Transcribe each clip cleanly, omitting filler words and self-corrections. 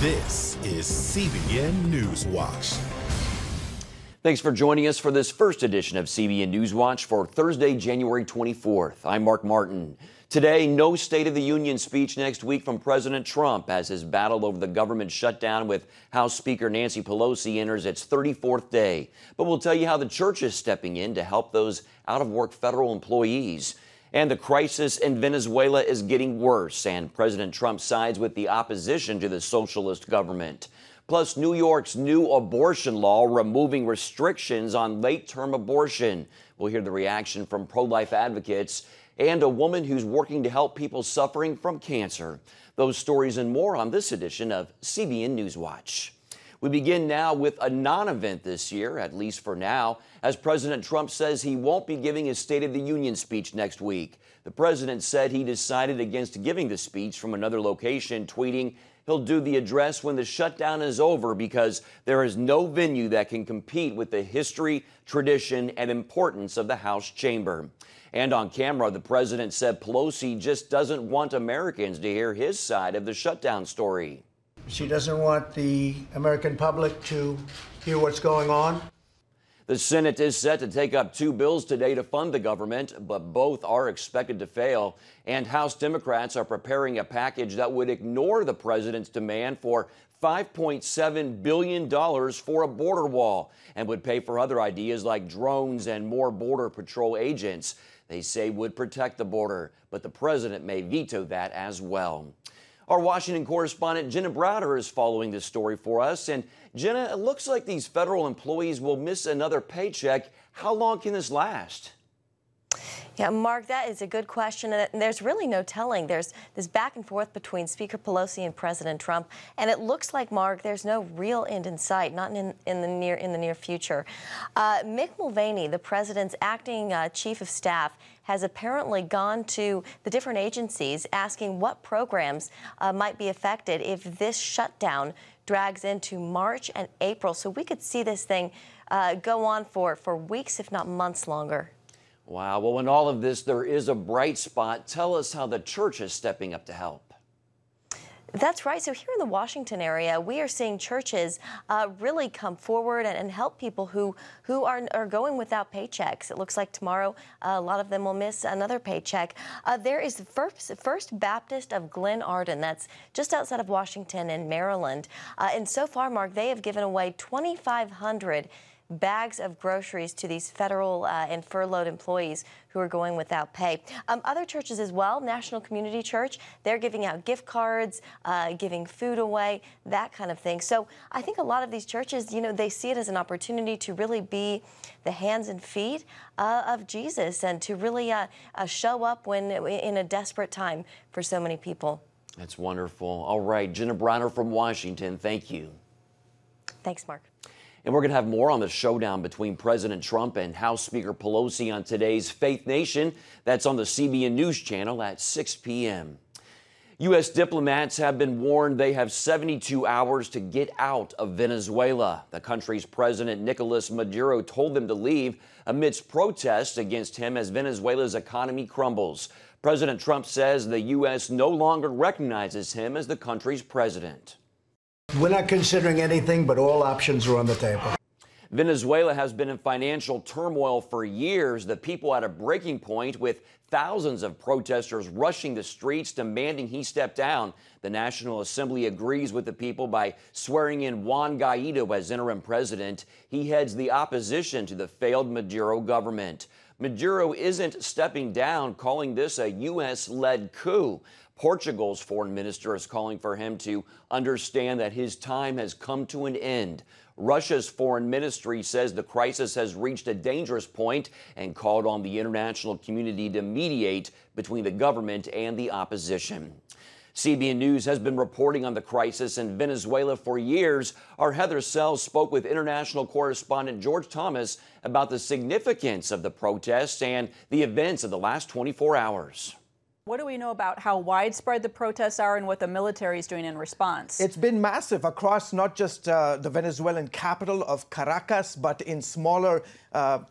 This is CBN NewsWatch. Thanks for joining us for this first edition of CBN NewsWatch for Thursday, January 24th. I'm Mark Martin. Today, no State of the Union speech next week from President Trump as his battle over the government shutdown with House Speaker Nancy Pelosi enters its 34th day. But we'll tell you how the church is stepping in to help those out-of-work federal employees. And the crisis in Venezuela is getting worse, and President Trump sides with the opposition to the socialist government. Plus, New York's new abortion law removing restrictions on late-term abortion. We'll hear the reaction from pro-life advocates and a woman who's working to help people suffering from cancer. Those stories and more on this edition of CBN NewsWatch. We begin now with a non-event this year, at least for now, as President Trump says he won't be giving his State of the Union speech next week. The president said he decided against giving the speech from another location, tweeting he'll do the address when the shutdown is over because there is no venue that can compete with the history, tradition, and importance of the House chamber. And on camera, the president said Pelosi just doesn't want Americans to hear his side of the shutdown story. She doesn't want the American public to hear what's going on. The Senate is set to take up two bills today to fund the government, but both are expected to fail. And House Democrats are preparing a package that would ignore the president's demand for $5.7 billion for a border wall and would pay for other ideas like drones and more Border Patrol agents. They say would protect the border, but the president may veto that as well. Our Washington correspondent Jenna Browder is following this story for us. And Jenna, it looks like these federal employees will miss another paycheck. How long can this last? Yeah, Mark, that is a good question, and there's really no telling. There's this back and forth between Speaker Pelosi and President Trump, and it looks like, Mark, there's no real end in sight, not in the near future. Mick Mulvaney, the president's acting chief of staff, has apparently gone to the different agencies asking what programs might be affected if this shutdown drags into March and April. So we could see this thing go on for weeks, if not months longer. Wow. Well, in all of this, there is a bright spot. Tell us how the church is stepping up to help. That's right. So here in the Washington area, we are seeing churches really come forward and help people who are going without paychecks. It looks like tomorrow a lot of them will miss another paycheck. There is the First Baptist of Glen Arden. That's just outside of Washington in Maryland. And so far, Mark, they have given away 2,500 bags of groceries to these federal and furloughed employees who are going without pay. Other churches as well, National Community Church, they're giving out gift cards, giving food away, that kind of thing. So I think a lot of these churches, you know, they see it as an opportunity to really be the hands and feet of Jesus and to really show up when in a desperate time for so many people. That's wonderful. All right, Jenna Browder from Washington, thank you. Thanks, Mark. And we're going to have more on the showdown between President Trump and House Speaker Pelosi on today's Faith Nation. That's on the CBN News channel at 6 p.m. U.S. diplomats have been warned they have 72 hours to get out of Venezuela. The country's President Nicolas Maduro told them to leave amidst protests against him as Venezuela's economy crumbles. President Trump says the U.S. no longer recognizes him as the country's president. We're not considering anything, but all options are on the table. Venezuela has been in financial turmoil for years. The people at a breaking point with thousands of protesters rushing the streets demanding he step down. The National Assembly agrees with the people by swearing in Juan Guaido as interim president. He heads the opposition to the failed Maduro government. Maduro isn't stepping down, calling this a U.S.-led coup. Portugal's foreign minister is calling for him to understand that his time has come to an end. Russia's foreign ministry says the crisis has reached a dangerous point and called on the international community to mediate between the government and the opposition. CBN News has been reporting on the crisis in Venezuela for years. Our Heather Sells spoke with international correspondent George Thomas about the significance of the protests and the events of the last 24 hours. What do we know about how widespread the protests are and what the military is doing in response? It's been massive across not just the Venezuelan capital of Caracas, but in smaller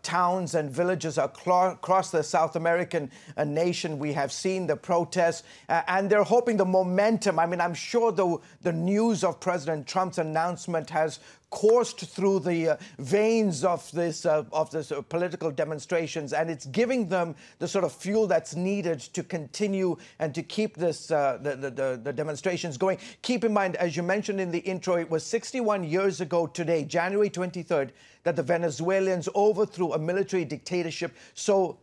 towns and villages across the South American nation. We have seen the protests, and they're hoping the momentum. I mean, I'm sure the news of President Trump's announcement has coursed through the veins of this political demonstrations, and it's giving them the sort of fuel that's needed to continue and to keep this the demonstrations going. Keep in mind, as you mentioned in the intro, it was 61 years ago today, January 23rd, that the Venezuelans overthrew a military dictatorship. So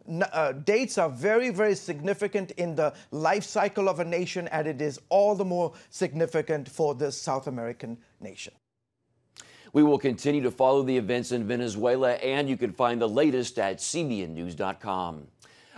dates are very, very significant in the life cycle of a nation, and it is all the more significant for this South American nation. We will continue to follow the events in Venezuela, and you can find the latest at cbnnews.com.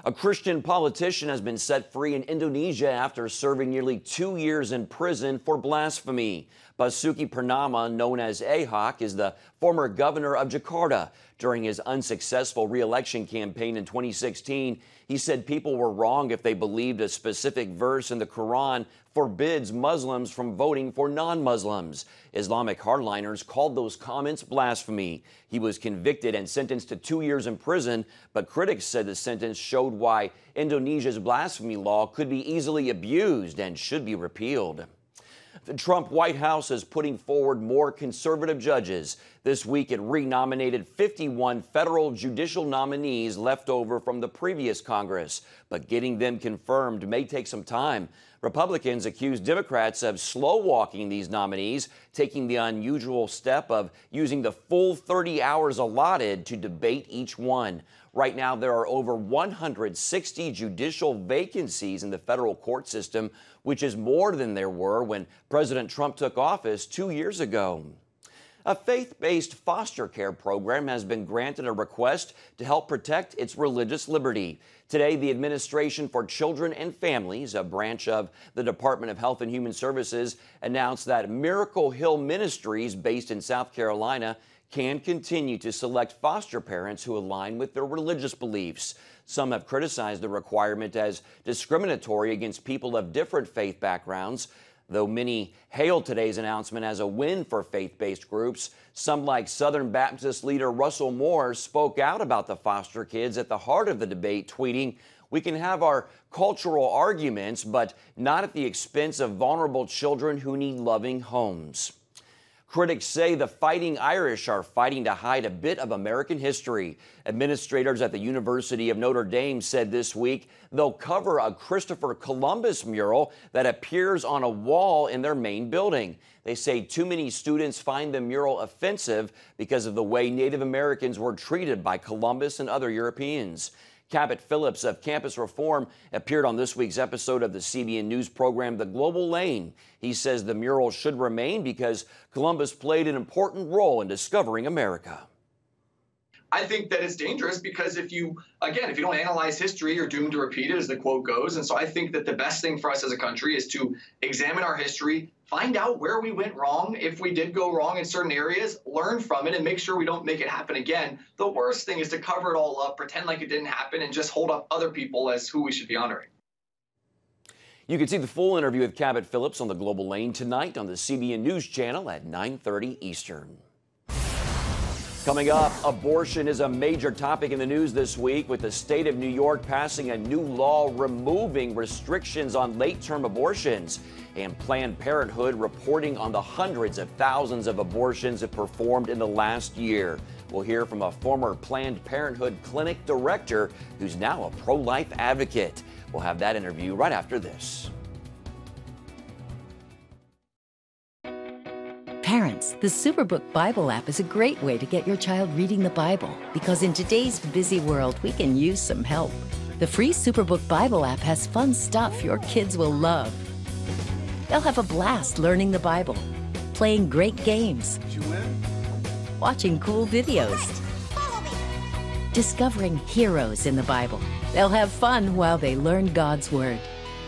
A Christian politician has been set free in Indonesia after serving nearly 2 years in prison for blasphemy. Basuki Purnama, known as Ahok, is the former governor of Jakarta. During his unsuccessful re-election campaign in 2016, he said people were wrong if they believed a specific verse in the Quran forbids Muslims from voting for non-Muslims. Islamic hardliners called those comments blasphemy. He was convicted and sentenced to 2 years in prison, but critics said the sentence showed why Indonesia's blasphemy law could be easily abused and should be repealed. The Trump White House is putting forward more conservative judges. This week, it renominated 51 federal judicial nominees left over from the previous Congress. But getting them confirmed may take some time. Republicans accuse Democrats of slow-walking these nominees, taking the unusual step of using the full 30 hours allotted to debate each one. Right now, there are over 160 judicial vacancies in the federal court system, which is more than there were when President Trump took office 2 years ago. A faith-based foster care program has been granted a request to help protect its religious liberty. Today, the Administration for Children and Families, a branch of the Department of Health and Human Services, announced that Miracle Hill Ministries, based in South Carolina, can continue to select foster parents who align with their religious beliefs. Some have criticized the requirement as discriminatory against people of different faith backgrounds. Though many hailed today's announcement as a win for faith-based groups, some like Southern Baptist leader Russell Moore spoke out about the foster kids at the heart of the debate, tweeting, "We can have our cultural arguments, but not at the expense of vulnerable children who need loving homes." Critics say the Fighting Irish are fighting to hide a bit of American history. Administrators at the University of Notre Dame said this week they'll cover a Christopher Columbus mural that appears on a wall in their main building. They say too many students find the mural offensive because of the way Native Americans were treated by Columbus and other Europeans. Cabot Phillips of Campus Reform appeared on this week's episode of the CBN News program, The Global Lane. He says the mural should remain because Columbus played an important role in discovering America. I think that it's dangerous because if you don't analyze history, you're doomed to repeat it, as the quote goes. And so I think that the best thing for us as a country is to examine our history, find out where we went wrong. If we did go wrong in certain areas, learn from it and make sure we don't make it happen again. The worst thing is to cover it all up, pretend like it didn't happen, and just hold up other people as who we should be honoring. You can see the full interview with Cabot Phillips on the Global Lane tonight on the CBN News Channel at 9:30 Eastern. Coming up, abortion is a major topic in the news this week, with the state of New York passing a new law removing restrictions on late-term abortions, and Planned Parenthood reporting on the hundreds of thousands of abortions it performed in the last year. We'll hear from a former Planned Parenthood clinic director who's now a pro-life advocate. We'll have that interview right after this. Parents, the Superbook Bible app is a great way to get your child reading the Bible, because in today's busy world, we can use some help. The free Superbook Bible app has fun stuff your kids will love. They'll have a blast learning the Bible, playing great games, watching cool videos, discovering heroes in the Bible. They'll have fun while they learn God's Word.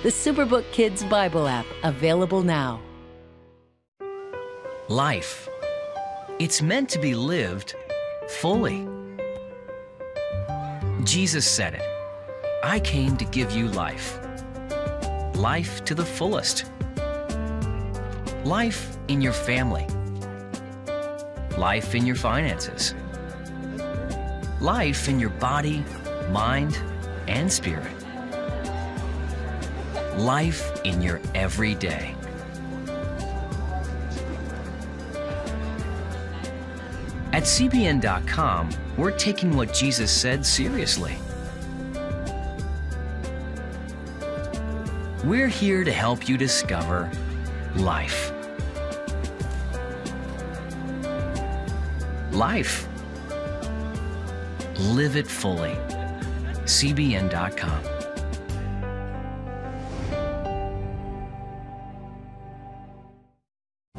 The Superbook Kids Bible app, available now. Life. It's meant to be lived fully. Jesus said it. I came to give you life, life to the fullest. Life in your family. Life in your finances. Life in your body, mind, and spirit. Life in your everyday. At CBN.com, we're taking what Jesus said seriously. We're here to help you discover life. Life. Live it fully. CBN.com.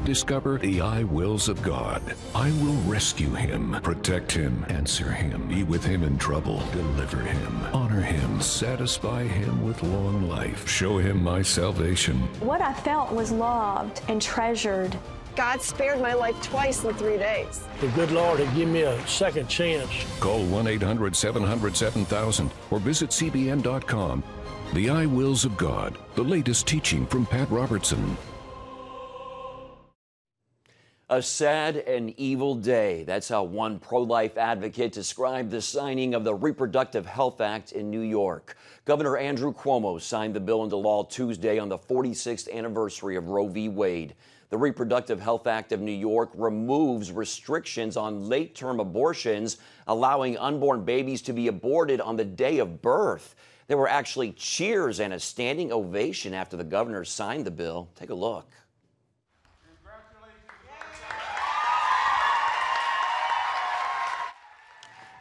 Discover the I wills of God. I will rescue him, protect him, answer him, be with him in trouble, deliver him, honor him, satisfy him with long life, show him my salvation. What I felt was loved and treasured. God spared my life twice in 3 days. The good Lord had given me a second chance. Call 1-800-700-7000 or visit CBN.com. The I wills of God, the latest teaching from Pat Robertson. A sad and evil day. That's how one pro-life advocate described the signing of the Reproductive Health Act in New York. Governor Andrew Cuomo signed the bill into law Tuesday on the 46th anniversary of Roe v. Wade. The Reproductive Health Act of New York removes restrictions on late-term abortions, allowing unborn babies to be aborted on the day of birth. There were actually cheers and a standing ovation after the governor signed the bill. Take a look.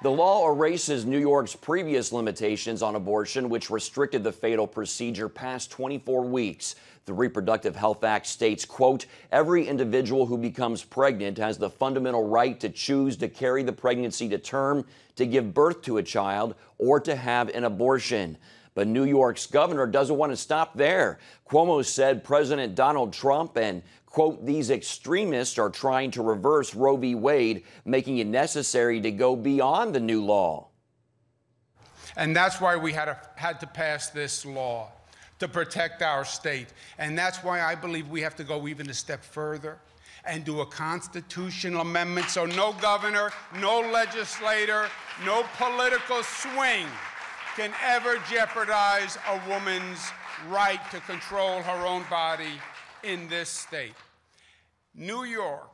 The law erases New York's previous limitations on abortion, which restricted the fatal procedure past 24 weeks. The Reproductive Health Act states, quote, every individual who becomes pregnant has the fundamental right to choose to carry the pregnancy to term, to give birth to a child, or to have an abortion. But New York's governor doesn't want to stop there. Cuomo said President Donald Trump and, quote, these extremists are trying to reverse Roe v. Wade, making it necessary to go beyond the new law. And that's why we had to pass this law, to protect our state. And that's why I believe we have to go even a step further and do a constitutional amendment so no governor, no legislator, no political swing can ever jeopardize a woman's right to control her own body in this state. New York.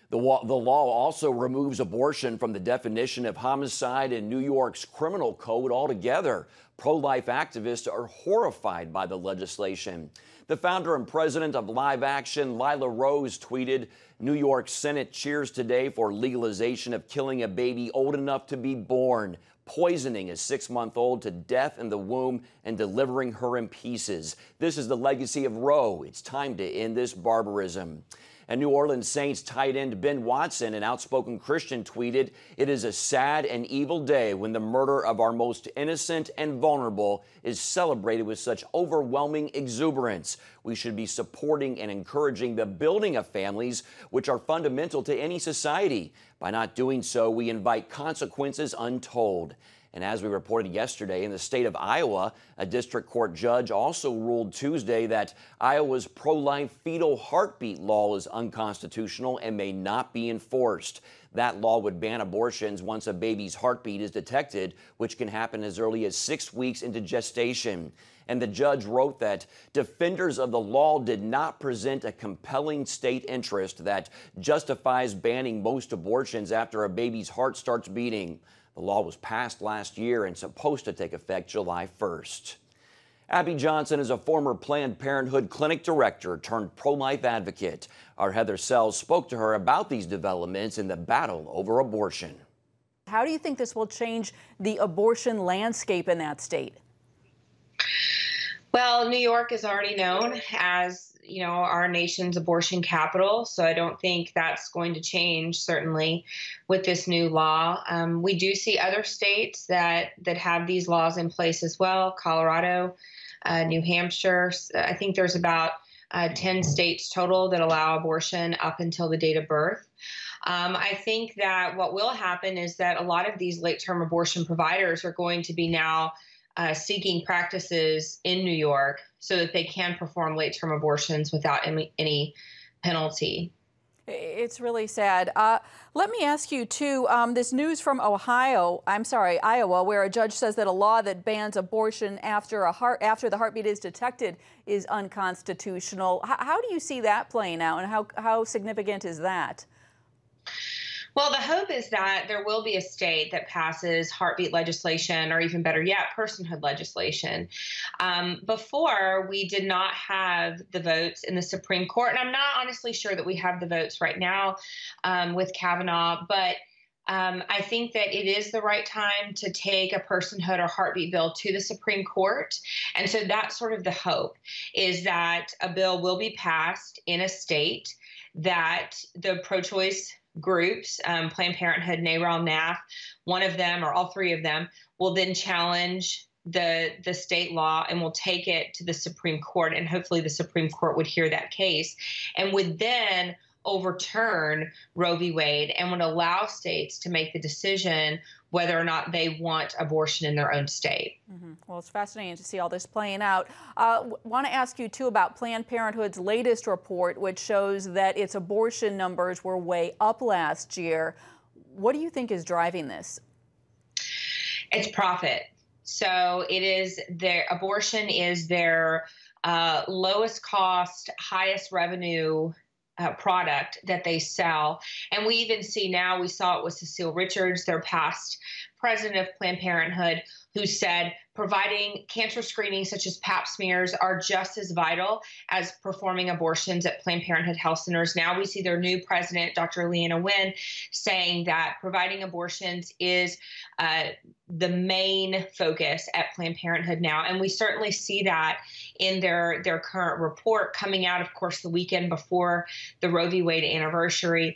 The law also removes abortion from the definition of homicide in New York's criminal code altogether. Pro-life activists are horrified by the legislation. The founder and president of Live Action, Lila Rose, tweeted, New York Senate cheers today for legalization of killing a baby old enough to be born, poisoning a 6-month-old to death in the womb and delivering her in pieces. This is the legacy of Roe. It's time to end this barbarism. And New Orleans Saints tight end Ben Watson, an outspoken Christian, tweeted, it is a sad and evil day when the murder of our most innocent and vulnerable is celebrated with such overwhelming exuberance. We should be supporting and encouraging the building of families, which are fundamental to any society. By not doing so, we invite consequences untold. And as we reported yesterday, in the state of Iowa, a district court judge also ruled Tuesday that Iowa's pro-life fetal heartbeat law is unconstitutional and may not be enforced. That law would ban abortions once a baby's heartbeat is detected, which can happen as early as 6 weeks into gestation. And the judge wrote that defenders of the law did not present a compelling state interest that justifies banning most abortions after a baby's heart starts beating. The law was passed last year and supposed to take effect July 1st. Abby Johnson is a former Planned Parenthood clinic director turned pro-life advocate. Our Heather Sells spoke to her about these developments in the battle over abortion. How do you think this will change the abortion landscape in that state? Well, New York is already known as, our nation's abortion capital, so I don't think that's going to change, certainly, with this new law. We do see other states that have these laws in place as well, Colorado, New Hampshire. I think there's about 10 states total that allow abortion up until the date of birth. I think that what will happen is that a lot of these late-term abortion providers are going to be now seeking practices in New York so that they can perform late-term abortions without any penalty. It's really sad. Let me ask you, too, this news from Iowa, where a judge says that a law that bans abortion after the heartbeat is detected is unconstitutional. How do you see that playing out, and how significant is that? Well, the hope is that there will be a state that passes heartbeat legislation, or even better yet, personhood legislation. Before, we did not have the votes in the Supreme Court, and I'm not honestly sure that we have the votes right now with Kavanaugh, but I think that it is the right time to take a personhood or heartbeat bill to the Supreme Court. And so that's sort of the hope, is that a bill will be passed in a state that the pro-choice groups, Planned Parenthood, NARAL, NAF, one of them or all three of them will then challenge the state law and will take it to the Supreme Court. And hopefully the Supreme Court would hear that case and would then overturn Roe v. Wade and would allow states to make the decision whether or not they want abortion in their own state. Well, it's fascinating to see all this playing out. Want to ask you, too, about Planned Parenthood's latest report, which shows that its abortion numbers were way up last year. What do you think is driving this? It's profit. So abortion is their lowest cost, highest revenue product that they sell. And we even see now, we saw it with Cecile Richards, their past president of Planned Parenthood, who said providing cancer screenings such as pap smears are just as vital as performing abortions at Planned Parenthood health centers. Now we see their new president, Dr. Leana Wen, saying that providing abortions is the main focus at Planned Parenthood now. And we certainly see that in their current report coming out, of course, the weekend before the Roe v. Wade anniversary.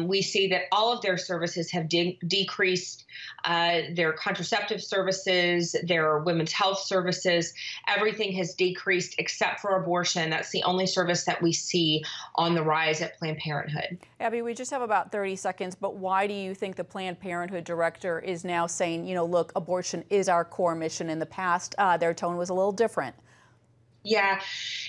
We see that all of their services have decreased, their contraceptive services, their women's health services. Everything has decreased except for abortion. That's the only service that we see on the rise at Planned Parenthood. Abby, we just have about 30 seconds, but why do you think the Planned Parenthood director is now saying, you know, look, abortion is our core mission? In the past, their tone was a little different. Yeah,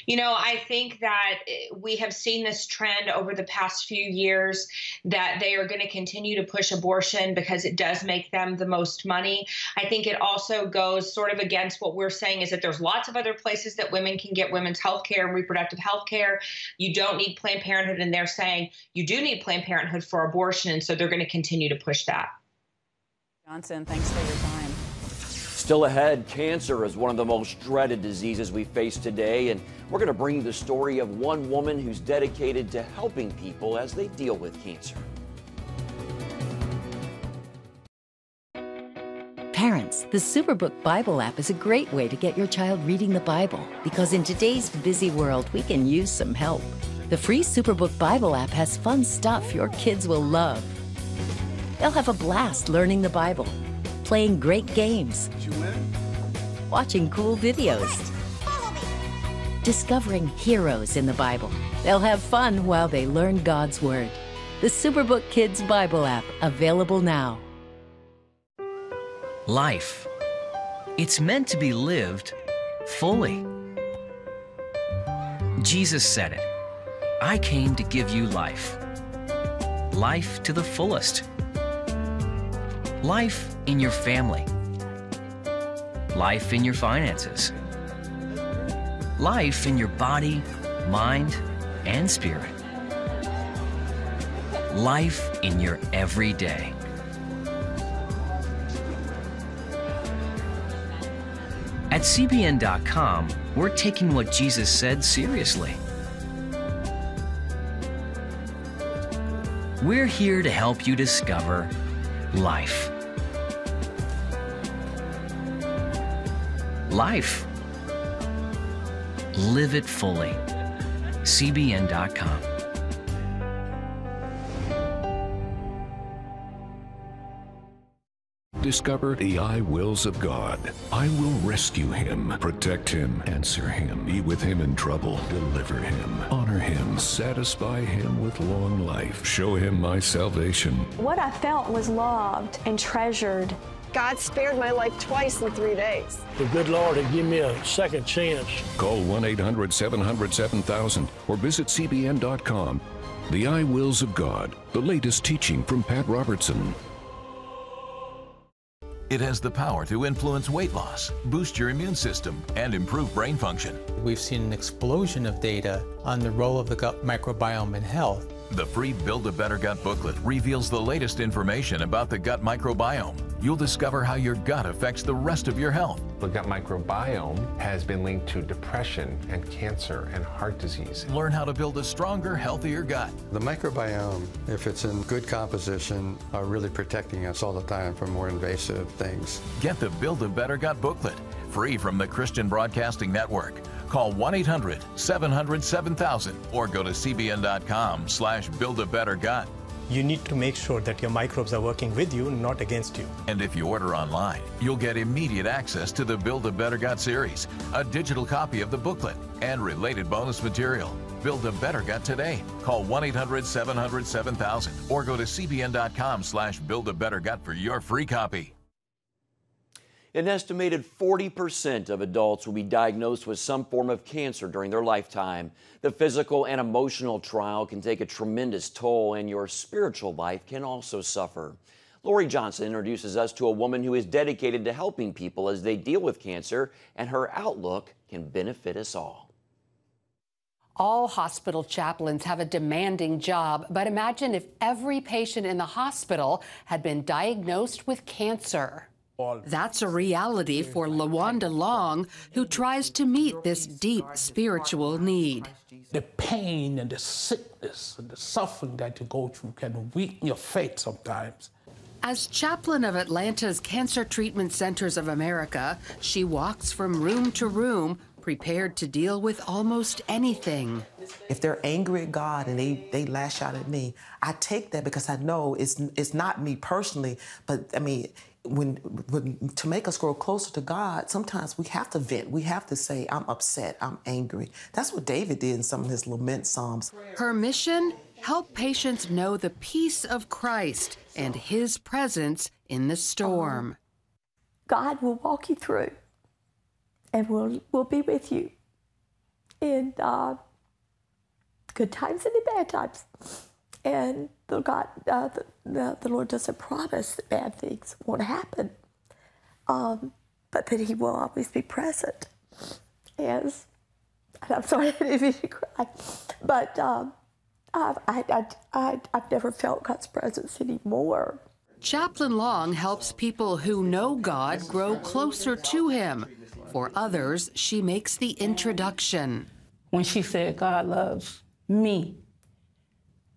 you know, I think that we have seen this trend over the past few years that they are going to continue to push abortion because it does make them the most money. I think it also goes sort of against what we're saying, is that there's lots of other places that women can get women's health care and reproductive health care. You don't need Planned Parenthood, and they're saying you do need Planned Parenthood for abortion, and so they're going to continue to push that. Johnson, thanks for your time. Still ahead, cancer is one of the most dreaded diseases we face today, and we're going to bring you the story of one woman who's dedicated to helping people as they deal with cancer. Parents, the Superbook Bible app is a great way to get your child reading the Bible, because in today's busy world, we can use some help. The free Superbook Bible app has fun stuff your kids will love. They'll have a blast learning the Bible, playing great games, watching cool videos, discovering heroes in the Bible. They'll have fun while they learn God's Word. The Superbook Kids Bible app, available now. Life. It's meant to be lived fully. Jesus said it. I came to give you life. Life to the fullest. Life in your family. Life in your finances. Life in your body, mind, and spirit. Life in your everyday. At CBN.com, we're taking what Jesus said seriously. We're here to help you discover life. Life. Live it fully. CBN.com. Discover the I wills of God. I will rescue him, protect him, answer him, be with him in trouble, deliver him, honor him, satisfy him with long life, show him my salvation. What I felt was loved and treasured. God spared my life twice in 3 days. The good Lord had given me a second chance. Call 1-800-700-7000 or visit CBN.com. The I Wills of God, the latest teaching from Pat Robertson. It has the power to influence weight loss, boost your immune system, and improve brain function. We've seen an explosion of data on the role of the gut microbiome in health. The free Build a Better Gut booklet reveals the latest information about the gut microbiome. You'll discover how your gut affects the rest of your health. The gut microbiome has been linked to depression and cancer and heart disease. Learn how to build a stronger, healthier gut. The microbiome, if it's in good composition, are really protecting us all the time from more invasive things. Get the Build a Better Gut booklet, free from the Christian Broadcasting Network. Call 1-800-700-7000 or go to cbn.com/buildabettergut. You need to make sure that your microbes are working with you, not against you. And if you order online, you'll get immediate access to the Build a Better Gut series, a digital copy of the booklet, and related bonus material. Build a Better Gut today. Call 1-800-700-7000 or go to cbn.com/buildabettergut for your free copy. An estimated 40% of adults will be diagnosed with some form of cancer during their lifetime. The physical and emotional trial can take a tremendous toll, and your spiritual life can also suffer. Lori Johnson introduces us to a woman who is dedicated to helping people as they deal with cancer, and her outlook can benefit us all. All hospital chaplains have a demanding job, but imagine if every patient in the hospital had been diagnosed with cancer. That's a reality for LaWanda Long, who tries to meet this deep spiritual need. The pain and the sickness and the suffering that you go through can weaken your faith sometimes. As chaplain of Atlanta's Cancer Treatment Centers of America, she walks from room to room, prepared to deal with almost anything. If they're angry at God and they lash out at me, I take that because I know it's not me personally, but I mean, when to make us grow closer to God, sometimes we have to vent. We have to say, I'm upset, I'm angry. That's what David did in some of his lament psalms. Her mission? Help patients know the peace of Christ and his presence in the storm. God will walk you through and we'll be with you in good times and in bad times. And the Lord doesn't promise that bad things won't happen, but that he will always be present. And I'm sorry, I didn't mean to cry, but I've never felt God's presence anymore. Chaplain Long helps people who know God grow closer to him. For others, she makes the introduction. When she said God loves me,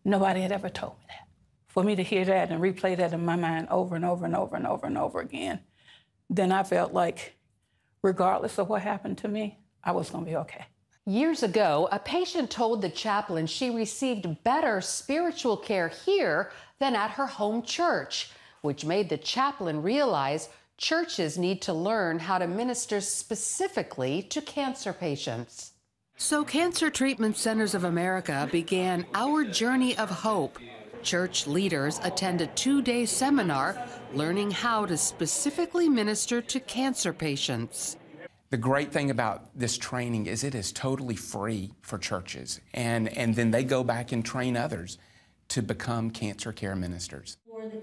nobody had ever told me that. For me to hear that and replay that in my mind over and over and over and over and over again, then I felt like, regardless of what happened to me, I was going to be okay. Years ago, a patient told the chaplain she received better spiritual care here than at her home church, which made the chaplain realize churches need to learn how to minister specifically to cancer patients. So Cancer Treatment Centers of America began Our Journey of Hope. Church leaders attend a 2-day seminar learning how to specifically minister to cancer patients. The great thing about this training is it is totally free for churches, and then they go back and train others to become cancer care ministers.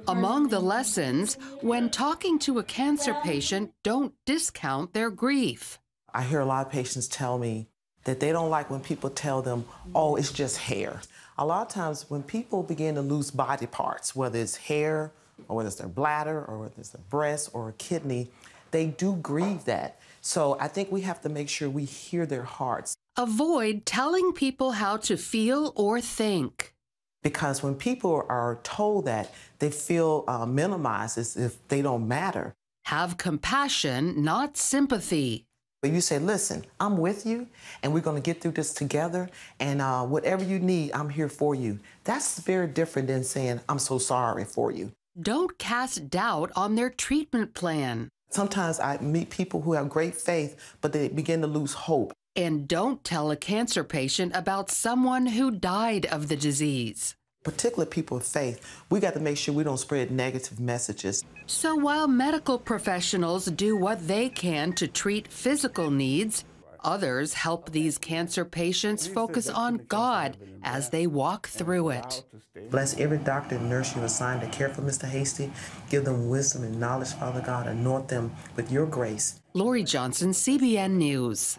Among the lessons, when talking to a cancer patient, don't discount their grief. I hear a lot of patients tell me that they don't like when people tell them, oh, it's just hair. A lot of times when people begin to lose body parts, whether it's hair or whether it's their bladder or whether it's their breast or a kidney, they do grieve that. So I think we have to make sure we hear their hearts. Avoid telling people how to feel or think. Because when people are told that, they feel minimized as if they don't matter. Have compassion, not sympathy. But you say, listen, I'm with you, and we're going to get through this together, and whatever you need, I'm here for you. That's very different than saying, I'm so sorry for you. Don't cast doubt on their treatment plan. Sometimes I meet people who have great faith, but they begin to lose hope. And don't tell a cancer patient about someone who died of the disease. particularly people of faith, we got to make sure we don't spread negative messages. So while medical professionals do what they can to treat physical needs, others help these cancer patients focus on God as they walk through it. Bless every doctor and nurse you assign to care for Mr. Hasty. Give them wisdom and knowledge, Father God. Anoint them with your grace. Lori Johnson, CBN News.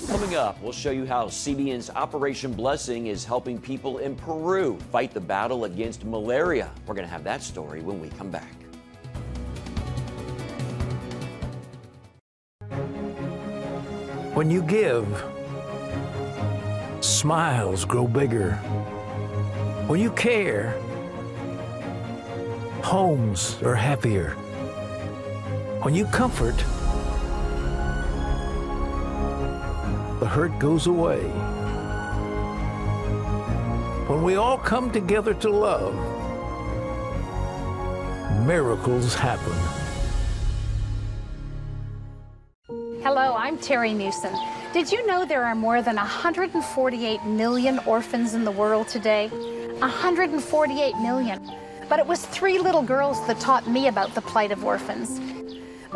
Coming up, we'll show you how CBN's Operation Blessing is helping people in Peru fight the battle against malaria. We're going to have that story when we come back. When you give, smiles grow bigger. When you care, homes are happier. When you comfort, the hurt goes away. When we all come together to love, miracles happen. Hello, I'm Terry Newsom. Did you know there are more than 148 million orphans in the world today? 148 million. But it was 3 little girls that taught me about the plight of orphans.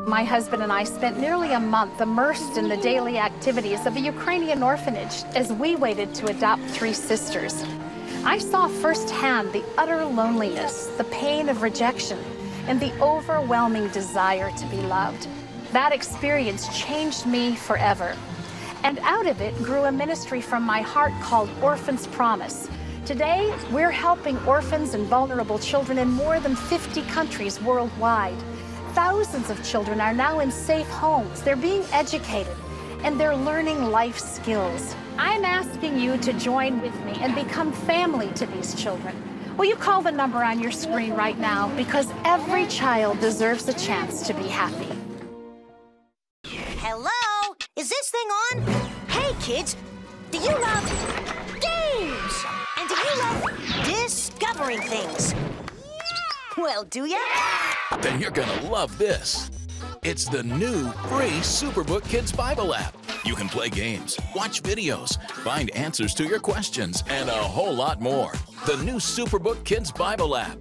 My husband and I spent nearly a month immersed in the daily activities of a Ukrainian orphanage as we waited to adopt 3 sisters. I saw firsthand the utter loneliness, the pain of rejection, and the overwhelming desire to be loved. That experience changed me forever. And out of it grew a ministry from my heart called Orphans Promise. Today, we're helping orphans and vulnerable children in more than 50 countries worldwide. Thousands of children are now in safe homes. They're being educated, and they're learning life skills. I'm asking you to join with me and become family to these children. Will you call the number on your screen right now? Because every child deserves a chance to be happy. Hello? Is this thing on? Hey, kids, do you love games? And do you love discovering things? Well, do ya? Then you're gonna love this. It's the new free Superbook Kids Bible app. You can play games, watch videos, find answers to your questions, and a whole lot more. The new Superbook Kids Bible app.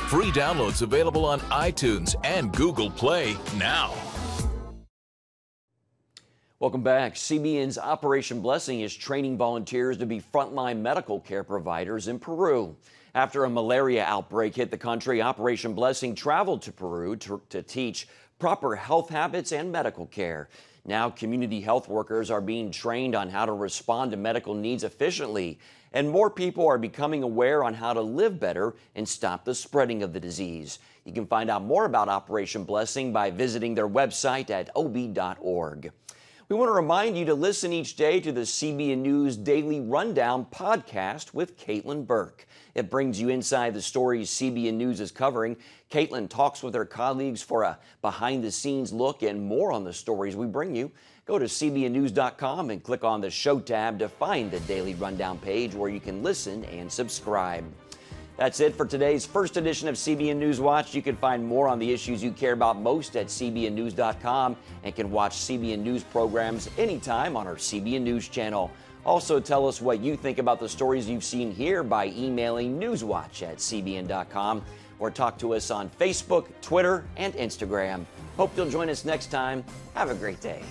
Free downloads available on iTunes and Google Play now. Welcome back. CBN's Operation Blessing is training volunteers to be frontline medical care providers in Peru. After a malaria outbreak hit the country, Operation Blessing traveled to Peru to teach proper health habits and medical care. Now, community health workers are being trained on how to respond to medical needs efficiently, and more people are becoming aware on how to live better and stop the spreading of the disease. You can find out more about Operation Blessing by visiting their website at ob.org. We want to remind you to listen each day to the CBN News Daily Rundown podcast with Caitlin Burke. It brings you inside the stories CBN News is covering. Caitlin talks with her colleagues for a behind-the-scenes look and more on the stories we bring you. Go to cbnnews.com and click on the Show tab to find the Daily Rundown page where you can listen and subscribe. That's it for today's first edition of CBN News Watch. You can find more on the issues you care about most at cbnnews.com and can watch CBN News programs anytime on our CBN News channel. Also, tell us what you think about the stories you've seen here by emailing newswatch@cbn.com or talk to us on Facebook, Twitter, and Instagram. Hope you'll join us next time. Have a great day.